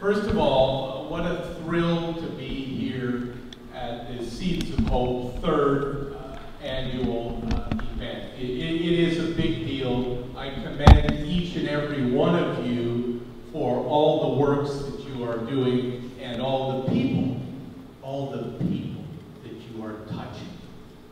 First of all, what a thrill to be here at the Seeds of Hope third annual event. It is a big deal. I commend each and every one of you for all the works that you are doing and all the people that you are touching.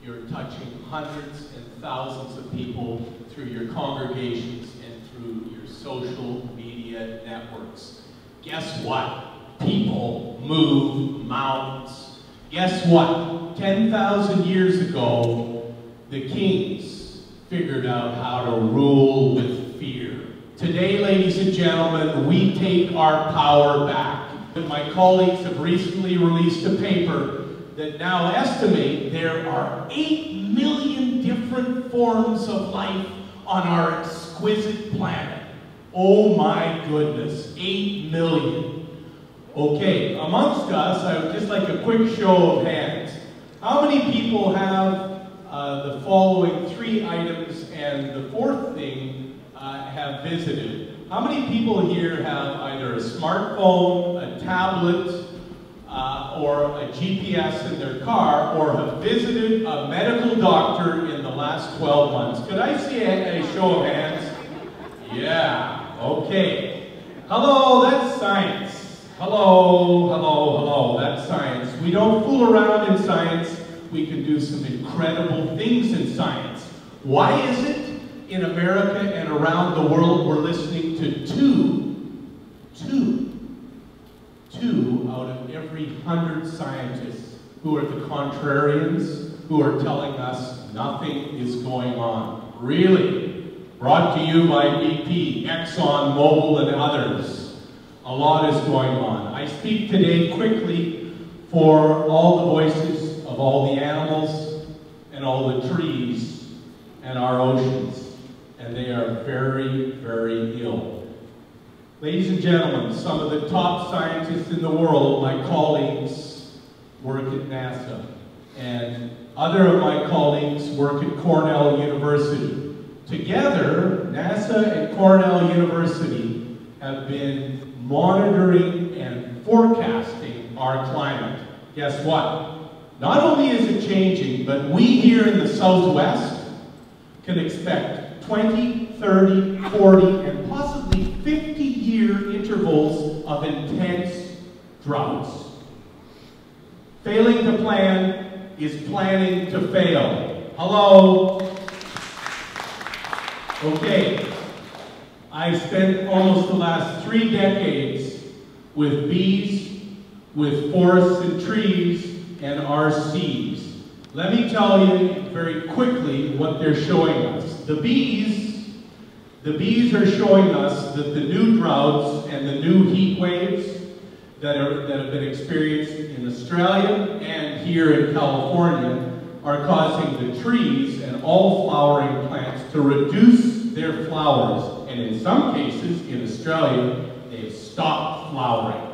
You're touching hundreds and thousands of people through your congregations and through your social media networks. Guess what? People move mountains. Guess what? 10,000 years ago, the kings figured out how to rule with fear. Today, ladies and gentlemen, we take our power back. My colleagues have recently released a paper that now estimate there are 8 million different forms of life on our exquisite planet. Oh my goodness, 8 million. Okay, amongst us, I would just like a quick show of hands. How many people have the following 3 items and the 4th thing have visited? How many people here have either a smartphone, a tablet, or a GPS in their car, or have visited a medical doctor in the last 12 months? Could I see a show of hands? Yeah, okay. Hello, that's science. Hello, that's science. We don't fool around in science. We can do some incredible things in science. Why is it in America and around the world we're listening to two out of every 100 scientists who are the contrarians, who are telling us nothing is going on? Really? Brought to you by BP, Exxon, Mobil, and others. A lot is going on. I speak today quickly for all the voices of all the animals and all the trees and our oceans, and they are very, very ill. Ladies and gentlemen, some of the top scientists in the world, my colleagues, work at NASA, and other of my colleagues work at Cornell University. Together, NASA and Cornell University have been monitoring and forecasting our climate. Guess what? Not only is it changing, but we here in the Southwest can expect 20, 30, 40, and possibly 50-year intervals of intense droughts. Failing to plan is planning to fail. Hello? Okay. I spent almost the last 3 decades with bees, with forests and trees, and our seeds. Let me tell you very quickly what they're showing us. The bees are showing us that the new droughts and the new heat waves that have been experienced in Australia and here in California are causing the trees and all flowering plants to reduce their flowers. And in some cases, in Australia, they've stopped flowering.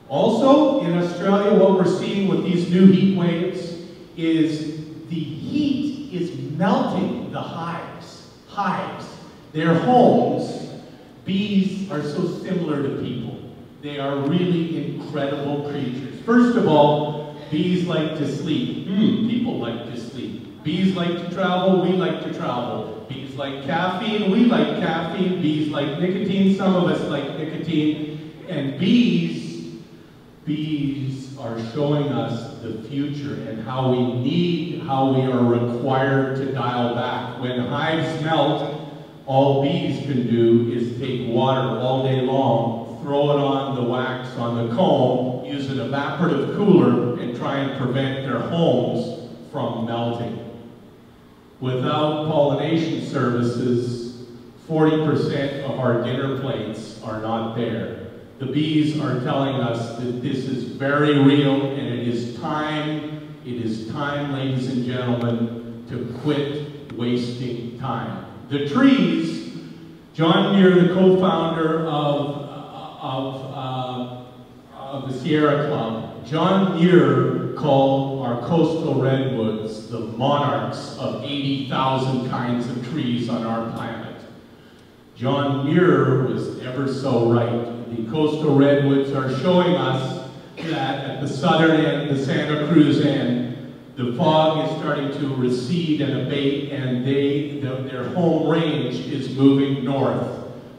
Also, in Australia, what we're seeing with these new heat waves is the heat is melting the hives. Their homes. Bees are so similar to people. They are really incredible creatures. First of all, bees like to sleep. People like to sleep. Bees like to travel, we like to travel. Bees like caffeine, we like caffeine. Bees like nicotine, some of us like nicotine. And bees are showing us the future and how we are required to dial back. When hives melt, all bees can do is take water all day long, throw it on the wax on the comb, use an evaporative cooler, and try and prevent their homes from melting. Without pollination services, 40% of our dinner plates are not there. The bees are telling us that this is very real, and it is time, ladies and gentlemen, to quit wasting time. The trees, John Muir, the co-founder of the Sierra Club, John Muir called our coastal redwoods the monarchs of 80,000 kinds of trees on our planet. John Muir was ever so right. The coastal redwoods are showing us that at the southern end, the Santa Cruz end, the fog is starting to recede and abate, and their home range is moving north.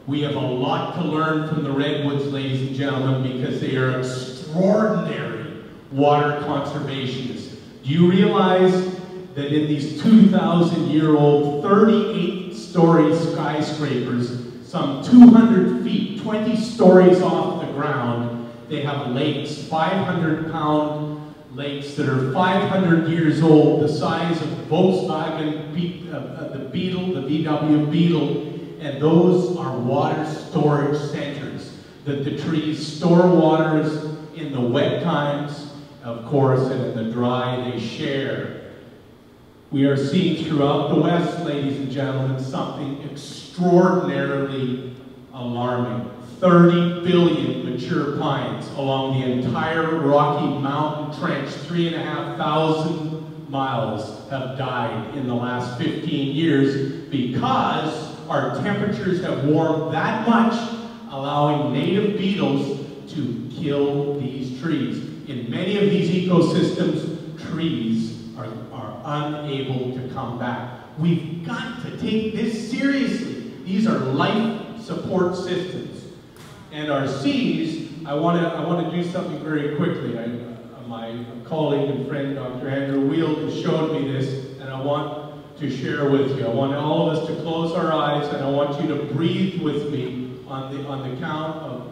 We have a lot to learn from the redwoods, ladies and gentlemen, because they are extraordinary water conservationists. Do you realize that in these 2,000-year-old, 38-story skyscrapers, some 200 feet, 20 stories off the ground, they have lakes, 500-pound lakes that are 500 years old, the size of Volkswagen, the Beetle, the VW Beetle, and those are water storage centers, that the trees store waters in the wet times, of course, and in the dry they share. We are seeing throughout the West, ladies and gentlemen, something extraordinarily alarming. 30 billion mature pines along the entire Rocky Mountain Trench, 3,500 miles, have died in the last 15 years because our temperatures have warmed that much, allowing native beetles to kill these trees. In many of these ecosystems, trees are unable to come back. We've got to take this seriously. These are life support systems. And our seas, I want to do something very quickly. My colleague and friend, Dr. Andrew Wield, has showed me this, and I want to share with you. I want all of us to close our eyes, and I want you to breathe with me on the count of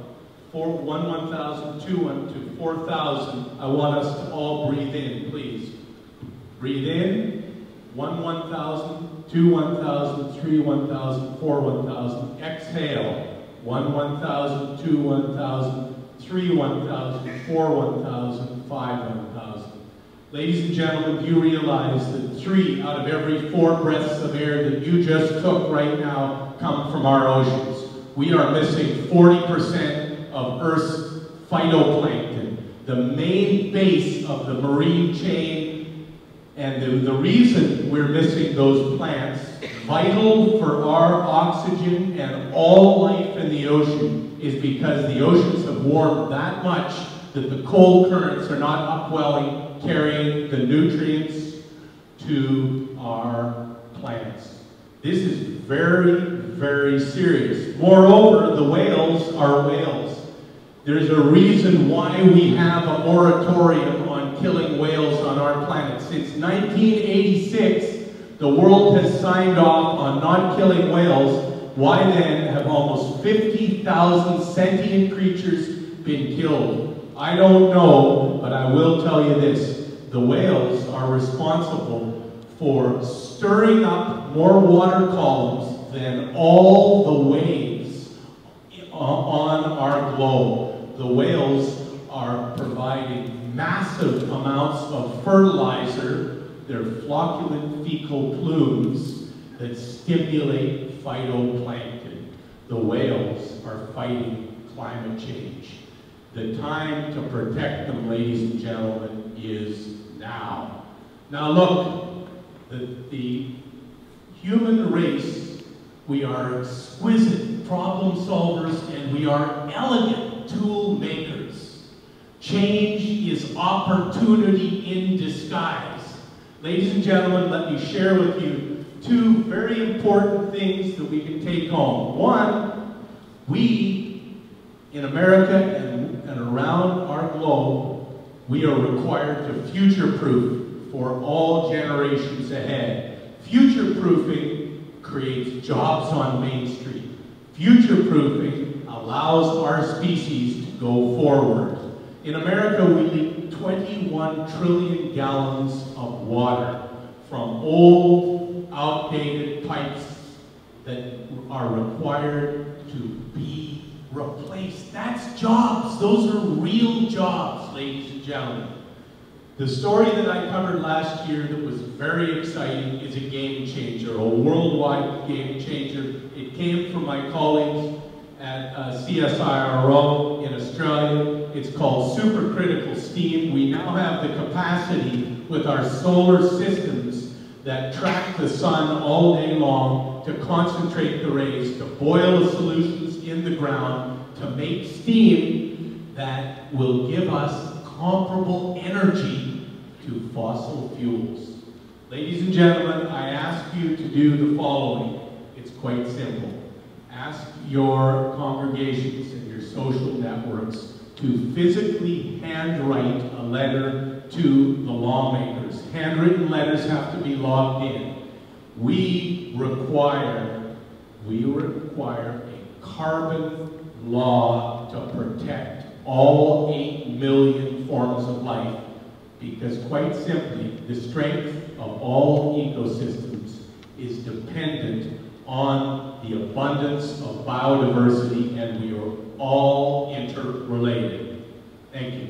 1,000, 2,000 to 4,000. I want us to all breathe in, please. Breathe in, 1,000, 2, 1,000, 3, 1,000, 4, 1,000. Exhale, 1,000, 2, 1,000, 3, 1,000, 4, 1,000, 5, 1,000. Ladies and gentlemen, do you realize that 3 out of every 4 breaths of air that you just took right now come from our oceans? We are missing 40% of Earth's phytoplankton, the main base of the marine chain. And the reason we're missing those plants, vital for our oxygen and all life in the ocean, is because the oceans have warmed that much that the cold currents are not upwelling, carrying the nutrients to our plants. This is very, very serious. Moreover, the whales are whales. There's a reason why we have a moratorium on killing whales on our planet. Since 1986, the world has signed off on not killing whales. Why then have almost 50,000 sentient creatures been killed? I don't know, but I will tell you this. The whales are responsible for stirring up more water columns than all the waves on our globe. The whales are providing massive amounts of fertilizer, their flocculent fecal plumes that stimulate phytoplankton. The whales are fighting climate change. The time to protect them, ladies and gentlemen, is now. Now look, the human race, we are exquisite problem solvers and we are elegant tool makers. Change is opportunity in disguise. Ladies and gentlemen, let me share with you 2 very important things that we can take home. One, we in America and around our globe, we are required to future-proof for all generations ahead. Future-proofing creates jobs on Main Street. Future-proofing allows our species to go forward. In America, we leak 21 trillion gallons of water from old, outdated pipes that are required to be replaced. That's jobs. Those are real jobs, ladies and gentlemen. The story that I covered last year that was very exciting is a game changer, a worldwide game changer. It came from my colleagues at CSIRO in Australia. It's called supercritical steam. We now have the capacity with our solar systems that track the sun all day long to concentrate the rays, to boil the solutions in the ground, to make steam that will give us comparable energy to fossil fuels. Ladies and gentlemen, I ask you to do the following. It's quite simple. Ask your congregations and your social networks to physically handwrite a letter to the lawmakers. Handwritten letters have to be logged in. We require a carbon law to protect all 8 million forms of life, because quite simply, the strength of all ecosystems is dependent on the abundance of biodiversity, and we are all interrelated. Thank you.